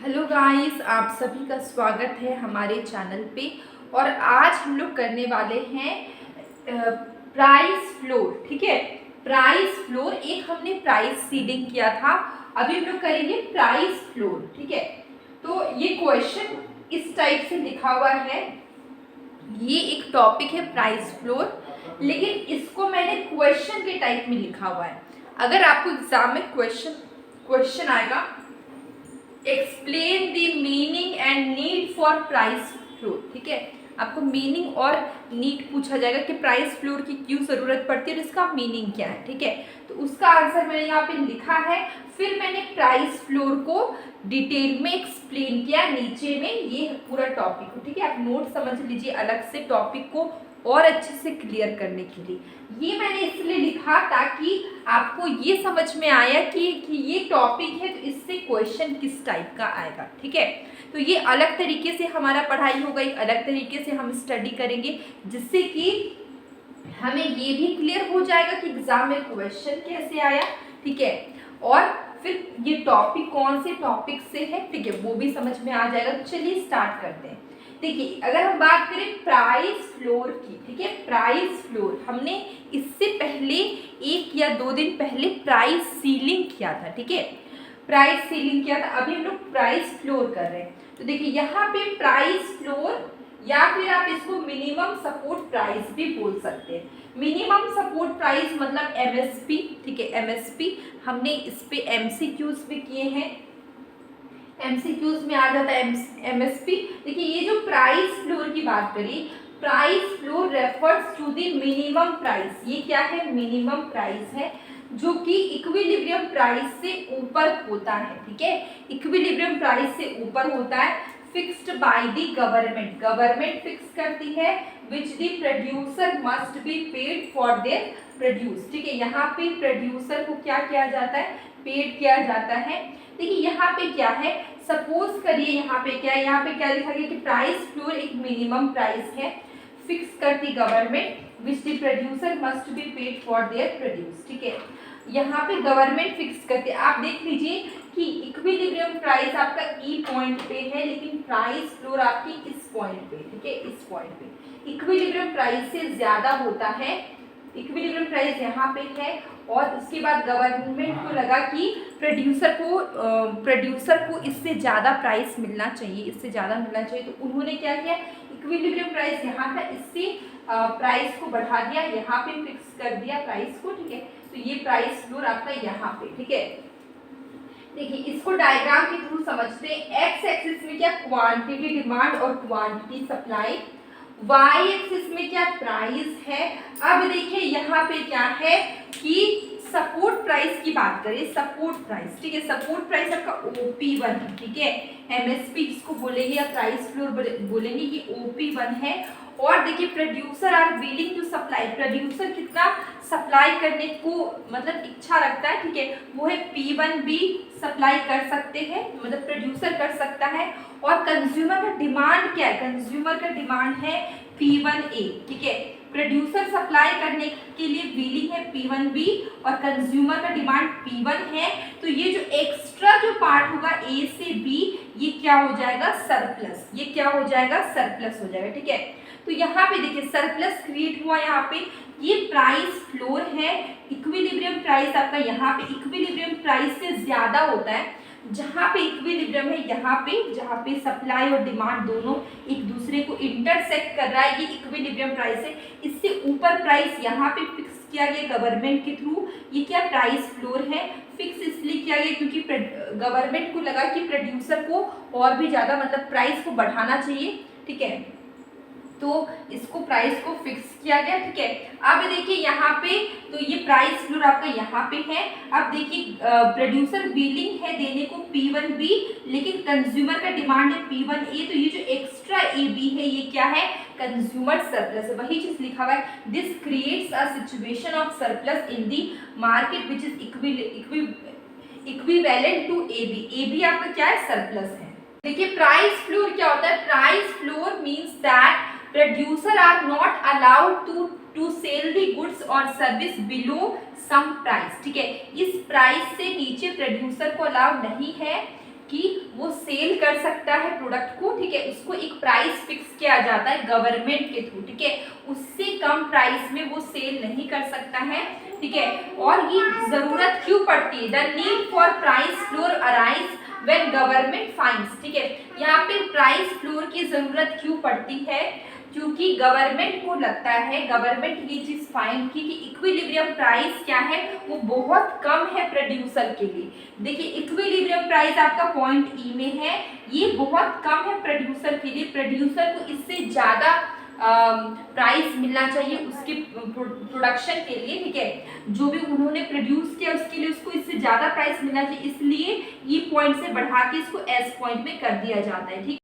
Hello guys, आप सभी का स्वागत है हमारे चैनल पे। और आज हम लोग करने वाले हैं प्राइस फ्लोर। ठीक है, प्राइस फ्लोर। एक हमने प्राइस सीडिंग किया था, अभी हम लोग करेंगे प्राइस फ्लोर। ठीक है, तो ये क्वेश्चन इस टाइप से लिखा हुआ है। ये एक टॉपिक है प्राइस फ्लोर, लेकिन इसको मैंने क्वेश्चन के टाइप में लिखा हुआ है। अगर आपको एग्जाम में क्वेश्चन आएगा, explain the meaning and need for price floor. ठीक है, आपको मीनिंग और नीड पूछा जाएगा कि प्राइस फ्लोर की क्यों ज़रूरत पड़ती है और इसका मीनिंग क्या है। ठीक है, तो उसका आंसर मैंने यहाँ पे लिखा है। फिर मैंने प्राइस फ्लोर को डिटेल में एक्सप्लेन किया नीचे में, ये पूरा टॉपिक को। ठीक है, आप नोट समझ लीजिए अलग से टॉपिक को और अच्छे से क्लियर करने के लिए। ये मैंने इसलिए लिखा ताकि आपको ये समझ में आया कि ये टॉपिक है, तो इससे क्वेश्चन किस टाइप का आएगा। ठीक है, तो ये अलग तरीके से हमारा पढ़ाई होगा, एक अलग तरीके से हम स्टडी करेंगे, जिससे कि हमें ये भी क्लियर हो जाएगा कि एग्जाम में क्वेश्चन कैसे आया। ठीक है, और फिर ये टॉपिक कौन से टॉपिक से है, ठीक है, वो भी समझ में आ जाएगा। तो चलिए स्टार्ट करते हैं। देखिए, अगर हम बात करें प्राइस फ्लोर की, ठीक है, प्राइस फ्लोर हमने इससे पहले 1 या 2 दिन पहले प्राइस सीलिंग किया था। ठीक है, प्राइस सीलिंग किया था, अभी हम लोग प्राइस फ्लोर कर रहे हैं। तो देखिए यहाँ पे प्राइस फ्लोर, या फिर आप इसको मिनिमम सपोर्ट प्राइस भी बोल सकते हैं। मिनिमम सपोर्ट प्राइस मतलब एमएसपी। ठीक है, एमएसपी हमने इस पे एमसीक्यूज भी किए हैं, एमसीक्यूज में आ जाता है एमएसपी। देखिए, ये जो प्राइस फ्लोर की बात करी, price floor refers to the minimum price. ये क्या है? मिनिमम प्राइस है, जो कि इक्विलिब्रियम प्राइस से ऊपर होता है। ठीक है, इक्विलिब्रियम प्राइस से ऊपर होता है, fixed by the government. Government fix करती है, which the producer must be paid for their produce. ठीक है, यहाँ पे प्रोड्यूसर को क्या किया जाता है? पेड किया जाता है। देखिए यहाँ पे क्या है, सपोज करिए यहाँ पे क्या है, यहाँ पे क्या लिखा गया कि प्राइस फ्लोर एक मिनिमम प्राइस है, फिक्स करती government, which the producer must be paid for their produce. ठीक है, यहाँ पे गवर्नमेंट फिक्स करती है। आप देख लीजिए कि इक्विलिब्रियम प्राइस आपका ई पॉइंट पे है, लेकिन प्राइस फ्लोर आपकी इस पॉइंट पे। ठीक है, इस पॉइंट पे इक्विलिब्रियम प्राइस से ज्यादा होता है, इक्विलिब्रियम प्राइस यहाँ पे है, और उसके बाद गवर्नमेंट को लगा कि प्रोड्यूसर को इससे ज़्यादा प्राइस मिलना चाहिए, इससे ज़्यादा मिलना चाहिए। तो उन्होंने क्या किया, इक्विलिब्रियम प्राइस यहाँ था, इससे प्राइस को बढ़ा दिया, यहाँ पे फिक्स कर दिया प्राइस को। ठीक है, तो ये प्राइस फ्लोर आपका यहाँ पे। ठीक है, देखिए इसको डायग्राम के थ्रू समझते हैं। एक्स एक्सिस में क्या, क्वांटिटी डिमांड और क्वांटिटी सप्लाई, वाई एक्सिस में क्या, प्राइस है। अब देखिए यहाँ पे क्या है कि सपोर्ट प्राइस की बात करें, सपोर्ट प्राइस। ठीक है, सपोर्ट प्राइस आपका OP1 है। ठीक है, एमएसपी जिसको बोलेंगे या प्राइस फ्लोर बोलेंगे, ये OP1 है। और देखिए producer are willing to supply, producer कितना सप्लाई करने को मतलब इच्छा रखता है। ठीक है, वो है P1 भी सप्लाई कर सकते हैं, मतलब प्रोड्यूसर कर सकता है। और कंज्यूमर का डिमांड क्या है, कंज्यूमर का डिमांड है P1A। ठीक है, प्रोड्यूसर सप्लाई करने के लिए विलिंग है P1B, और कंज्यूमर का डिमांड P1 है। तो ये जो एक्स्ट्रा जो पार्ट होगा A से B, ये क्या हो जाएगा, सरप्लस। ये क्या हो जाएगा, सरप्लस हो जाएगा। ठीक है, तो यहाँ पे देखिए सरप्लस क्रिएट हुआ, यहाँ पे ये प्राइस फ्लोर है। इक्विलिब्रियम प्राइस आपका यहाँ पे इक्विलिब्रियम प्राइस से ज्यादा होता है, जहाँ पे इक्विलिब्रियम है, यहाँ पे जहाँ पे सप्लाई और डिमांड दोनों एक दूसरे को इंटरसेक्ट कर रहा है, ये इक्विलिब्रियम प्राइस है। इससे ऊपर प्राइस यहाँ पे फिक्स किया गया गवर्नमेंट के थ्रू। ये क्या, प्राइस फ्लोर है। फिक्स इसलिए किया गया क्योंकि गवर्नमेंट को लगा कि प्रोड्यूसर को और भी ज्यादा मतलब प्राइस को बढ़ाना चाहिए। ठीक है, तो इसको प्राइस को फिक्स किया गया। ठीक है, अब देखिए यहाँ पे तो ये प्राइस फ्लोर आपका यहाँ पे है। अब देखिए प्रोड्यूसर विलिंग है देने को P1B, लेकिन कंज्यूमर का डिमांड है P1A। तो ये जो एक्स्ट्रा AB है, ये क्या है, कंज्यूमर सरप्लस है। वही चीज लिखा हुआ है, this creates a situation of surplus in the market which is equivalent to AB। AB आपका क्या है, सरप्लस है। देखिए प्राइस फ्लोर क्या होता है, price floor means that producer are not allowed to sell the goods और सर्विस बिलो सम प्राइस। ठीक है, इस प्राइस से नीचे प्रोड्यूसर को अलाउ नहीं है कि वो सेल कर सकता है प्रोडक्ट को, ठीक है, उसको एक प्राइस फिक्स किया जाता है गवर्नमेंट के थ्रू, ठीक है, उससे कम प्राइस में वो सेल नहीं कर सकता है, ठीक है। और ये जरूरत क्यों पड़ती है, the need for price floor arise when government finds, ठीक है, यहाँ पे प्राइस फ्लोर की जरूरत क्यों पड़ती है, क्योंकि गवर्नमेंट को लगता है, गवर्नमेंट ये चीज फाइंड की कि इक्विलिब्रियम प्राइस क्या है, वो बहुत कम है प्रोड्यूसर के लिए। देखिए इक्विलिब्रियम प्राइस आपका पॉइंट ई में है, ये बहुत कम है प्रोड्यूसर के लिए, प्रोड्यूसर को इससे ज्यादा प्राइस मिलना चाहिए उसके प्रोडक्शन के लिए, ठीक है, जो भी उन्होंने प्रोड्यूस किया उसके लिए उसको इससे ज्यादा प्राइस मिलना चाहिए, इसलिए ये पॉइंट से बढ़ा के इसको एस पॉइंट में कर दिया जाता है, ठीक।